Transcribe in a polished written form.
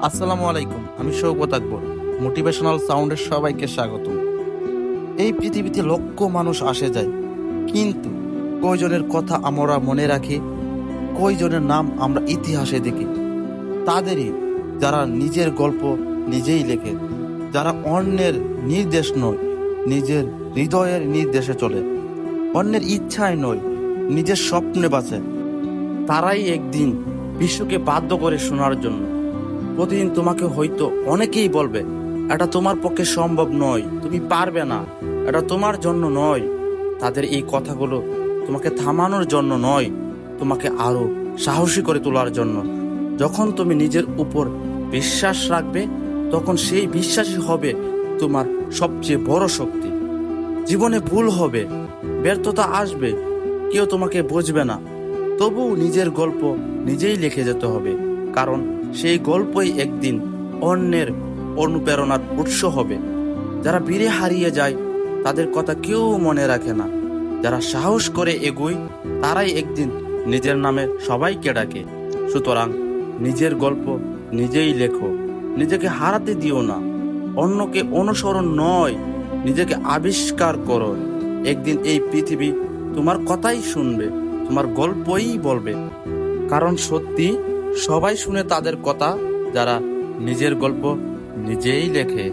আসসালামু আলাইকুম, আমি শৌকত আকবর। মোটিভেশনাল সাউন্ডের সবাইকে স্বাগত। এই পৃথিবীতে লক্ষ মানুষ আসে যায়, কিন্তু কয়জনের কথা আমরা মনে রাখি, কয়জনের নাম আমরা ইতিহাসে দেখি? তাদেরই যারা নিজের গল্প নিজেই লেখে, যারা অন্যের নির্দেশ নয়, নিজের হৃদয়ের নির্দেশে চলে, অন্যের ইচ্ছায় নয়, নিজের স্বপ্নে বাঁচে। তারাই একদিন বিশ্বকে বাধ্য করে শোনার জন্য। প্রতিদিন তোমাকে হয়তো অনেকেই বলবে, এটা তোমার পক্ষে সম্ভব নয়, তুমি পারবে না, এটা তোমার জন্য নয়। তাদের এই কথাগুলো তোমাকে থামানোর জন্য নয়, তোমাকে আরো সাহসী করে তোলার জন্য। যখন তুমি নিজের উপর বিশ্বাস রাখবে, তখন সেই বিশ্বাসই হবে তোমার সবচেয়ে বড় শক্তি। জীবনে ভুল হবে, ব্যর্থতা আসবে, কেউ তোমাকে বুঝবে না, তবুও নিজের গল্প নিজেই লিখে যেতে হবে। কারণ সেই গল্পই একদিন অন্যের অনুপ্রেরণার উৎস হবে। যারা বীরে হারিয়ে যায় তাদের কথা কেউ মনে রাখে না, যারা সাহস করে এগোয় তারাই একদিন নিজের নামে সবাইকে ডাকে। সুতরাং নিজের গল্প নিজেই লেখো, নিজেকে হারাতে দিও না। অন্যকে অনুসরণ নয়, নিজেকে আবিষ্কার করো। একদিন এই পৃথিবী তোমার কথাই শুনবে, তোমার গল্পই বলবে। কারণ সত্যি সবাই শুনে তাদের কথা যারা নিজের গল্প নিজেই লেখে।